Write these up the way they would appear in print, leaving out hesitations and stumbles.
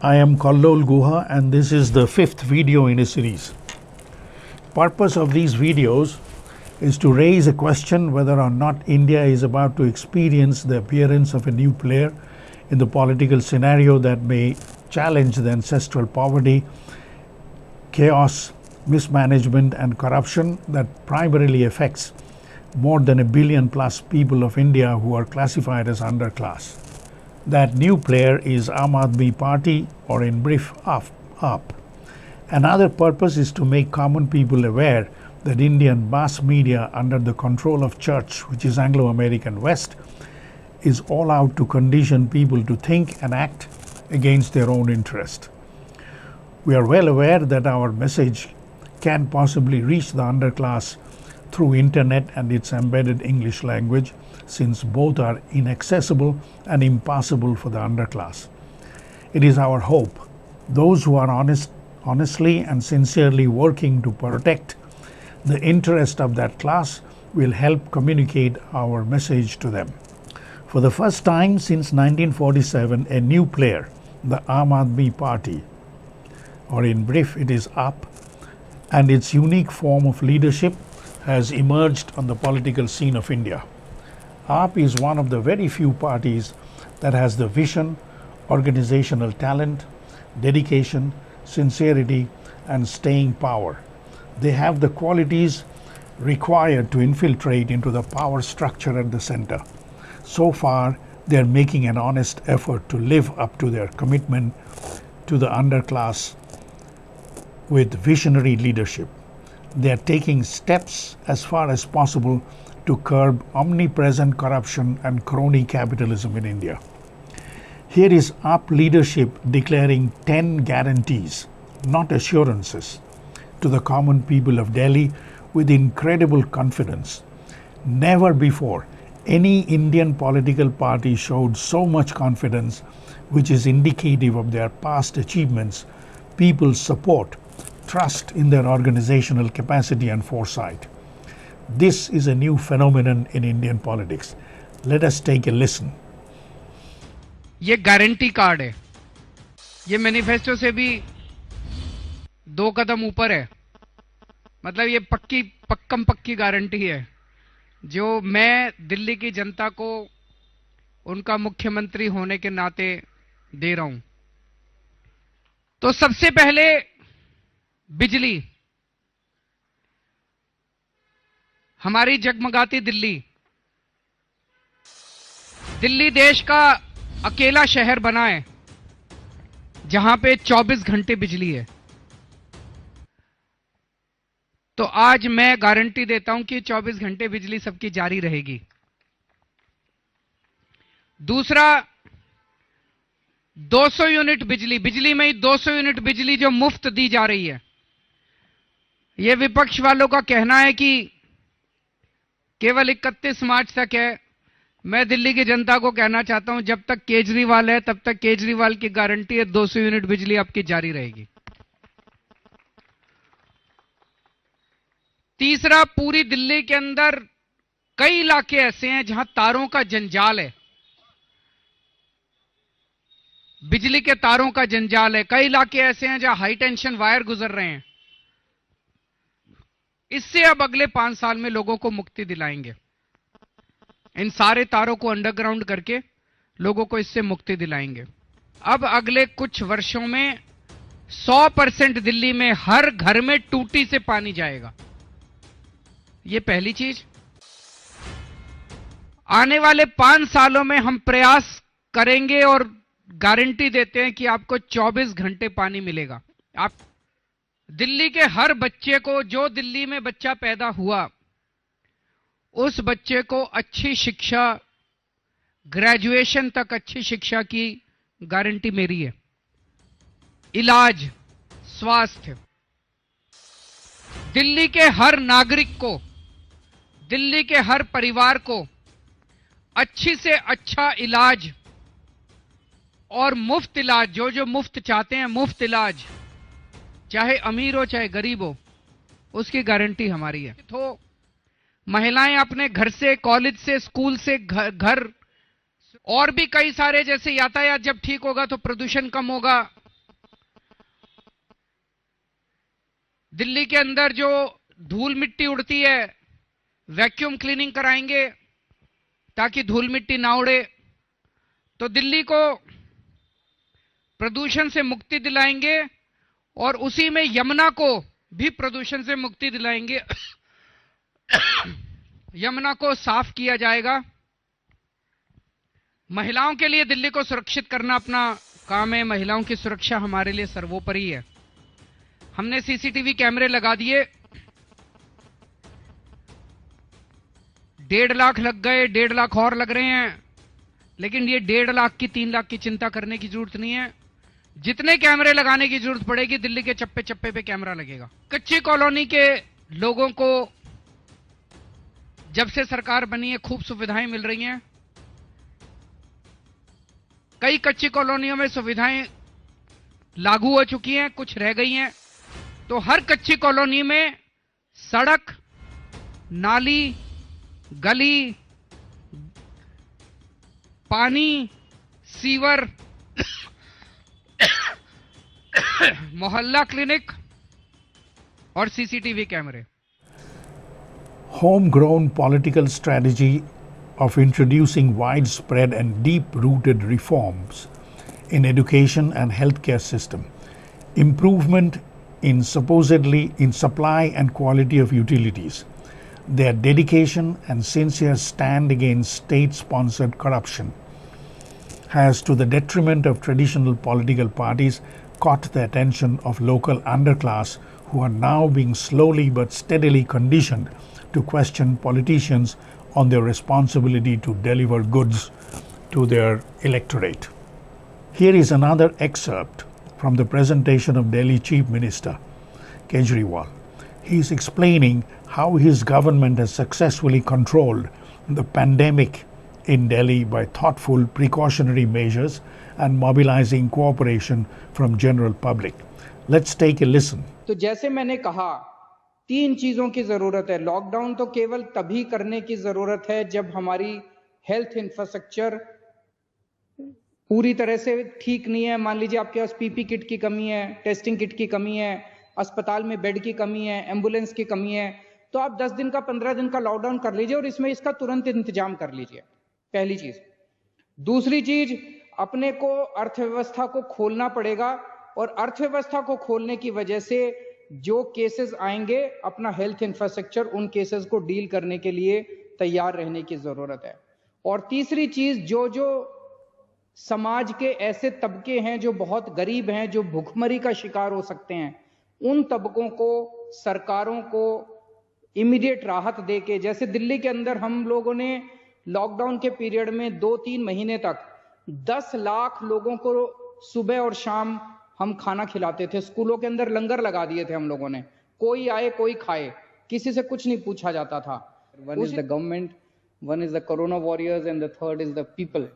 I am Kallol Guha and this is the 5th video in a series. Purpose of these videos is to raise a question whether or not India is about to experience the appearance of a new player in the political scenario that may challenge the ancestral poverty, chaos, mismanagement and corruption that primarily affects more than 1 billion plus people of India who are classified as underclass. That new player is Aam Aadmi Party, or in brief AAP. Another purpose is to make common people aware that Indian mass media under the control of Church, which is Anglo-American West, is all out to condition people to think and act against their own interest. We are well aware that our message can possibly reach the underclass through internet and its embedded English language, since both are inaccessible and impossible for the underclass. It is our hope those who are honestly and sincerely working to protect the interest of that class will help communicate our message to them. For the first time since 1947, a new player, the Aam Aadmi Party, or in brief it is AAP, and its unique form of leadership has emerged on the political scene of India. AAP is one of the very few parties that has the vision, organizational talent, dedication, sincerity and staying power. They have the qualities required to infiltrate into the power structure at the center. So far, they are making an honest effort to live up to their commitment to the underclass with visionary leadership. They are taking steps as far as possible to curb omnipresent corruption and crony capitalism in India. Here is AAP leadership declaring 10 guarantees, not assurances, to the common people of Delhi with incredible confidence. Never before any Indian political party showed so much confidence, which is indicative of their past achievements, people's support, trust in their organizational capacity and foresight. This is a new phenomenon in Indian politics. Let us take a listen. ये guarantee card है, ये manifesto से भी 2 कदम ऊपर है। मतलब ये पक्की गारंटी है जो मैं दिल्ली की जनता को उनका मुख्यमंत्री होने के नाते दे रहा हूं। तो सबसे पहले बिजली, हमारी जगमगाती दिल्ली देश का अकेला शहर बना है जहां पे 24 घंटे बिजली है। तो आज मैं गारंटी देता हूं कि 24 घंटे बिजली सबकी जारी रहेगी। दूसरा, 200 यूनिट बिजली में ही 200 यूनिट बिजली जो मुफ्त दी जा रही है। यह विपक्ष वालों का कहना है कि केवल 31 मार्च तक है। मैं दिल्ली की जनता को कहना चाहता हूं, जब तक केजरीवाल है तब तक केजरीवाल की गारंटी है 200 यूनिट बिजली आपकी जारी रहेगी। तीसरा, पूरी दिल्ली के अंदर कई इलाके ऐसे हैं जहां तारों का जंजाल है, बिजली के तारों का जंजाल है। कई इलाके ऐसे हैं जहां हाई टेंशन वायर गुजर रहे हैं। इससे अब अगले 5 साल में लोगों को मुक्ति दिलाएंगे। इन सारे तारों को अंडरग्राउंड करके लोगों को इससे मुक्ति दिलाएंगे। अब अगले कुछ वर्षों में 100% दिल्ली में हर घर में टूटी से पानी जाएगा। ये पहली चीज। आने वाले 5 सालों में हम प्रयास करेंगे और गारंटी देते हैं कि आपको 24 घंटे पानी मिलेगा। आप दिल्ली के हर बच्चे को, जो दिल्ली में बच्चा पैदा हुआ, उस बच्चे को अच्छी शिक्षा, ग्रेजुएशन तक अच्छी शिक्षा की गारंटी मेरी है। इलाज, स्वास्थ्य, दिल्ली के हर नागरिक को, दिल्ली के हर परिवार को अच्छी से अच्छा इलाज और मुफ्त इलाज, जो मुफ्त चाहते हैं मुफ्त इलाज, चाहे अमीर हो चाहे गरीब हो, उसकी गारंटी हमारी है। तो महिलाएं अपने घर से, कॉलेज से, स्कूल से, घर और भी कई सारे, जैसे यातायात जब ठीक होगा तो प्रदूषण कम होगा, दिल्ली के अंदर जो धूल मिट्टी उड़ती है वैक्यूम क्लीनिंग कराएंगे ताकि धूल मिट्टी ना उड़े। तो दिल्ली को प्रदूषण से मुक्ति दिलाएंगे और उसी में यमुना को भी प्रदूषण से मुक्ति दिलाएंगे। यमुना को साफ किया जाएगा। महिलाओं के लिए दिल्ली को सुरक्षित करना अपना काम है। महिलाओं की सुरक्षा हमारे लिए सर्वोपरि है। हमने सीसीटीवी कैमरे लगा दिए। 1.5 लाख लग गए, 1.5 लाख और लग रहे हैं, लेकिन ये 1.5 लाख की 3 लाख की चिंता करने की जरूरत नहीं है। जितने कैमरे लगाने की जरूरत पड़ेगी दिल्ली के चप्पे चप्पे पे कैमरा लगेगा। कच्ची कॉलोनी के लोगों को जब से सरकार बनी है खूब सुविधाएं मिल रही हैं। कई कच्ची कॉलोनियों में सुविधाएं लागू हो चुकी हैं, कुछ रह गई हैं। तो हर कच्ची कॉलोनी में सड़क, नाली, गली, पानी, सीवर, मोहल्ला क्लिनिक और सीसीटीवी कैमरे। Homegrown political strategy of introducing widespread and deep-rooted reforms in education and healthcare system, improvement in supply and quality of utilities, their dedication and sincere stand against state-sponsored corruption has, to the detriment of traditional political parties, caught the attention of local underclass who are now being slowly but steadily conditioned to question politicians on their responsibility to deliver goods to their electorate. Here is another excerpt from the presentation of Delhi Chief Minister Kejriwal. He is explaining how his government has successfully controlled the pandemic in Delhi by thoughtful precautionary measures and mobilizing cooperation from general public. Let's take a listen. तो जैसे मैंने कहा 3 चीजों की जरूरत है। Lockdown तो केवल तभी करने की जरूरत है जब हमारी हेल्थ इंफ्रास्ट्रक्चर पूरी तरह से ठीक नहीं है। मान लीजिए आपके पास पीपी किट की कमी है, टेस्टिंग किट की कमी है, अस्पताल में बेड की कमी है, एम्बुलेंस की कमी है, तो आप 10 दिन का 15 दिन का लॉकडाउन कर लीजिए और इसमें इसका तुरंत इंतजाम कर लीजिए। पहली चीज। दूसरी चीज, अपने को अर्थव्यवस्था को खोलना पड़ेगा और अर्थव्यवस्था को खोलने की वजह से जो केसेस आएंगे, अपना हेल्थ इंफ्रास्ट्रक्चर उन केसेस को डील करने के लिए तैयार रहने की जरूरत है। और तीसरी चीज, जो समाज के ऐसे तबके हैं जो बहुत गरीब हैं, जो भूखमरी का शिकार हो सकते हैं, उन तबकों को सरकारों को इमीडिएट राहत देके, जैसे दिल्ली के अंदर हम लोगों ने लॉकडाउन के पीरियड में 2-3 महीने तक 10 लाख लोगों को सुबह और शाम हम खाना खिलाते थे। स्कूलों के अंदर लंगर लगा दिए थे हम लोगों ने, कोई आए कोई खाए, किसी से कुछ नहीं पूछा जाता था। One is the government, one is the corona warriors and the third is the people.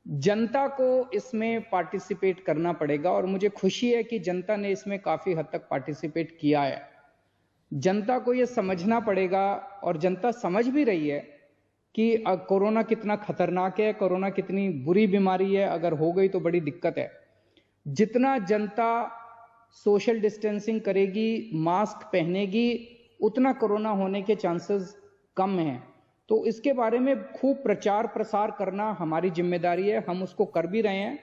जनता को इसमें पार्टिसिपेट करना पड़ेगा और मुझे खुशी है कि जनता ने इसमें काफी हद तक पार्टिसिपेट किया है। जनता को यह समझना पड़ेगा और जनता समझ भी रही है कि कोरोना कितना खतरनाक है, कोरोना कितनी बुरी बीमारी है, अगर हो गई तो बड़ी दिक्कत है। जितना जनता सोशल डिस्टेंसिंग करेगी, मास्क पहनेगी, उतना कोरोना होने के चांसेस कम हैं। तो इसके बारे में खूब प्रचार प्रसार करना हमारी जिम्मेदारी है, हम उसको कर भी रहे हैं,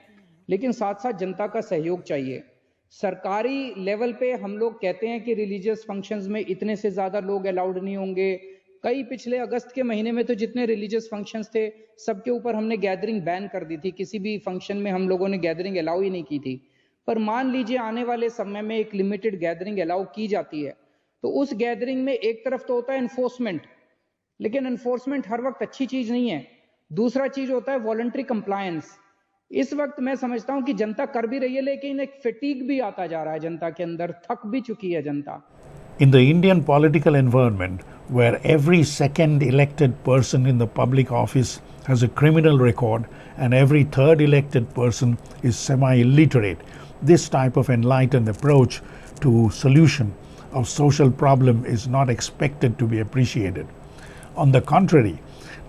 लेकिन साथ साथ जनता का सहयोग चाहिए। सरकारी लेवल पे हम लोग कहते हैं कि रिलीजियस फंक्शंस में इतने से ज्यादा लोग अलाउड नहीं होंगे। कई पिछले अगस्त के महीने में तो जितने रिलीजियस फंक्शंस थे सबके ऊपर हमने गैदरिंग बैन कर दी थी, किसी भी फंक्शन में हम लोगों ने गैदरिंग अलाउ ही नहीं की थी। पर मान लीजिए आने वाले समय में एक लिमिटेड गैदरिंग अलाउ की जाती है, तो उस गैदरिंग में एक तरफ तो होता है एनफोर्समेंट, लेकिन एनफोर्समेंट हर वक्त अच्छी चीज नहीं है। दूसरा चीज होता है वॉलंटरी कंप्लायंस। इस वक्त मैं समझता हूं कि जनता कर भी रही है, लेकिन एक फटीग भी आता जा रहा है जनता के अंदर, थक भी चुकी है जनता। In the Indian political environment, where every second elected person in the public office has a criminal record and every third elected person is semi-illiterate, this type of enlightened approach to solution of social problem is not expected to be appreciated. On the contrary,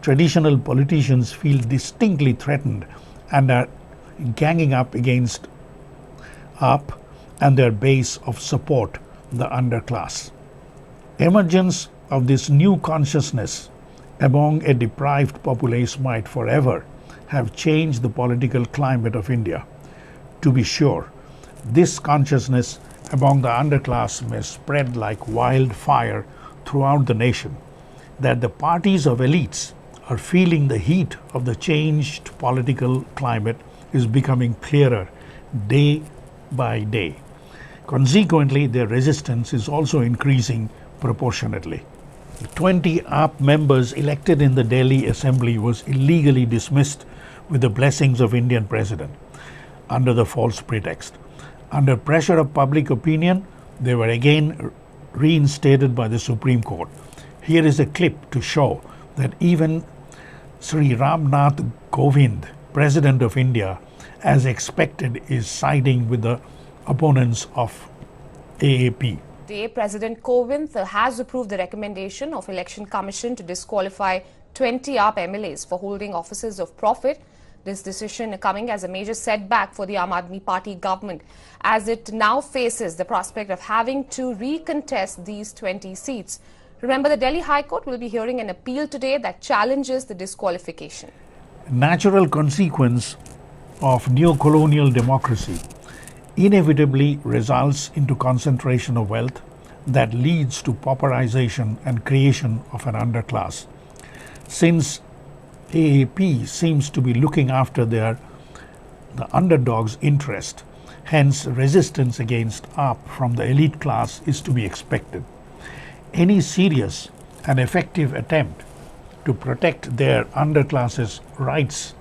traditional politicians feel distinctly threatened and are ganging up and their base of support the underclass. Emergence of this new consciousness among a deprived populace might forever have changed the political climate of India. To be sure, this consciousness among the underclass may spread like wildfire throughout the nation, that the parties of elites are feeling the heat of the changed political climate is becoming clearer day by day. Consequently, their resistance is also increasing proportionately. 20 AAP members elected in the Delhi Assembly was illegally dismissed with the blessings of Indian President under the false pretext. Under pressure of public opinion, they were again reinstated by the Supreme Court. Here is a clip to show that even Sri Ram Nath Kovind, President of India, as expected, is siding with the opponents of AAP. Today, President Kovind has approved the recommendation of Election Commission to disqualify 20 AAP MLAs for holding offices of profit. This decision coming as a major setback for the Aam Aadmi Party government, as it now faces the prospect of having to recontest these 20 seats. Remember, the Delhi High Court will be hearing an appeal today that challenges the disqualification. Natural consequence of neo-colonial democracy inevitably results into concentration of wealth that leads to pauperization and creation of an underclass. Since AAP seems to be looking after the underdog's interest, hence resistance against AAP from the elite class is to be expected. Any serious and effective attempt to protect their underclass's rights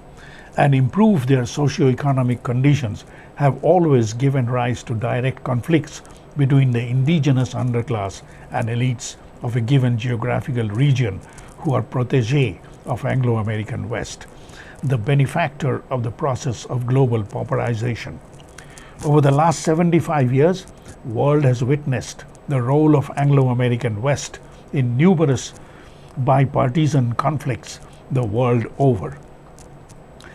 and improve their socio-economic conditions have always given rise to direct conflicts between the indigenous underclass and elites of a given geographical region who are protégés of Anglo-American West, the benefactor of the process of global pauperization. Over the last 75 years, the world has witnessed the role of Anglo-American West in numerous bipartisan conflicts the world over.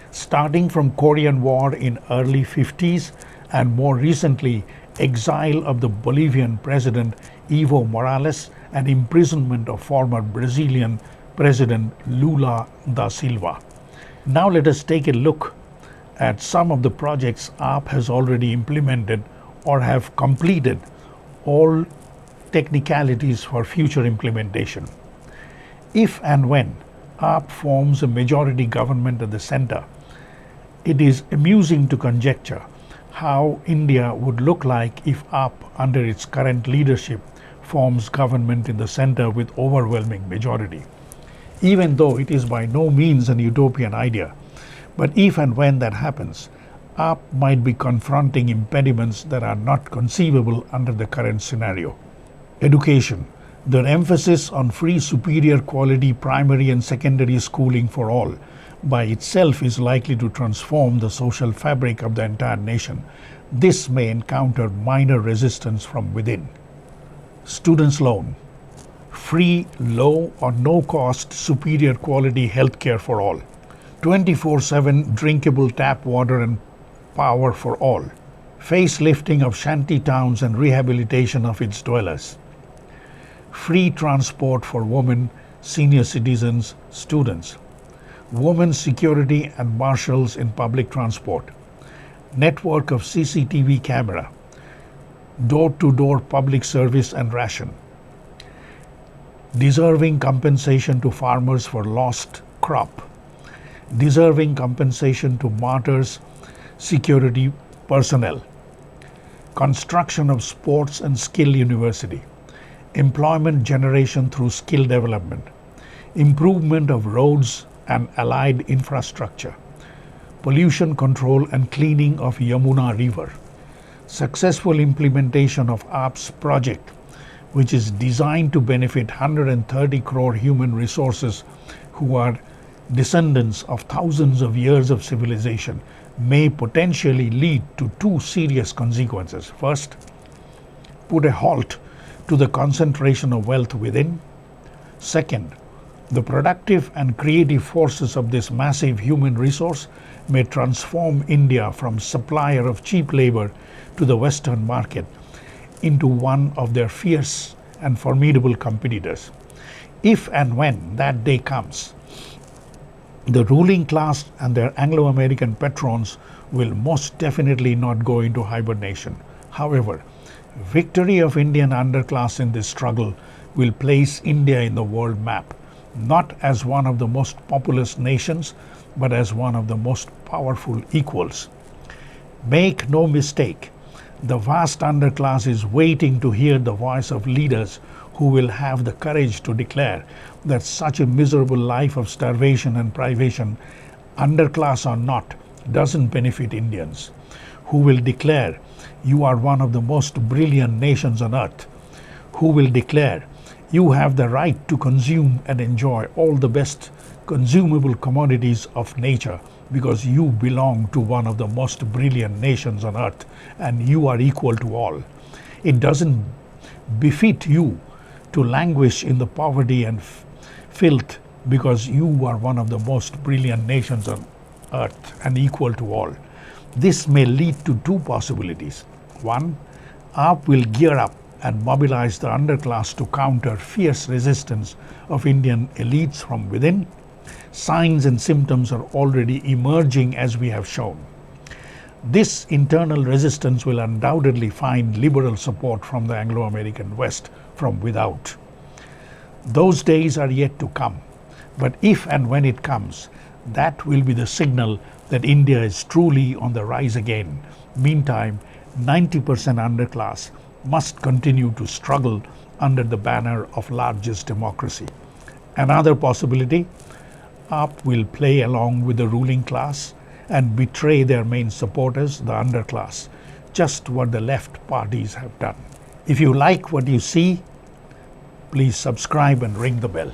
Starting from Korean War in early 50s and more recently exile of the Bolivian President Evo Morales and imprisonment of former Brazilian President Lula da Silva. Now let us take a look at some of the projects AAP has already implemented or have completed, all technicalities for future implementation. If and when AAP forms a majority government at the center, it is amusing to conjecture how India would look like if AAP under its current leadership forms government in the center with overwhelming majority. Even though it is by no means an utopian idea, but if and when that happens, AAP might be confronting impediments that are not conceivable under the current scenario. Education. The emphasis on free superior quality primary and secondary schooling for all by itself is likely to transform the social fabric of the entire nation. This may encounter minor resistance from within. Students' loan. Free, low or no cost superior quality healthcare for all. 24/7 drinkable tap water and power for all. Facelifting of shanty towns and rehabilitation of its dwellers. Free transport for women, senior citizens, students. Women's security and marshals in public transport. Network of CCTV camera. Door-to-door public service and ration. Deserving compensation to farmers for lost crop. Deserving compensation to martyrs, security personnel. Construction of sports and skill university. Employment generation through skill development. Improvement of roads and allied infrastructure. Pollution control and cleaning of Yamuna River. Successful implementation of AAP's project, which is designed to benefit 130 crore human resources who are descendants of thousands of years of civilization, may potentially lead to two serious consequences. First, put a halt to the concentration of wealth within. Second, the productive and creative forces of this massive human resource may transform India from supplier of cheap labor to the Western market, into one of their fierce and formidable competitors. If and when that day comes, the ruling class and their Anglo-American patrons will most definitely not go into hibernation. However, victory of Indian underclass in this struggle will place India in the world map, not as one of the most populous nations, but as one of the most powerful equals. Make no mistake, the vast underclass is waiting to hear the voice of leaders who will have the courage to declare that such a miserable life of starvation and privation, underclass or not, doesn't benefit Indians. Who will declare you are one of the most brilliant nations on earth. Who will declare you have the right to consume and enjoy all the best consumable commodities of nature because you belong to one of the most brilliant nations on earth and you are equal to all. It doesn't befit you to languish in the poverty and filth because you are one of the most brilliant nations on earth and equal to all. This may lead to two possibilities. One, AAP will gear up and mobilize the underclass to counter fierce resistance of Indian elites from within. Signs and symptoms are already emerging as we have shown. This internal resistance will undoubtedly find liberal support from the Anglo-American West from without. Those days are yet to come, but if and when it comes, that will be the signal that India is truly on the rise again. Meantime, 90% underclass must continue to struggle under the banner of largest democracy. Another possibility, AAP will play along with the ruling class and betray their main supporters, the underclass, just what the left parties have done. If you like what you see, please subscribe and ring the bell.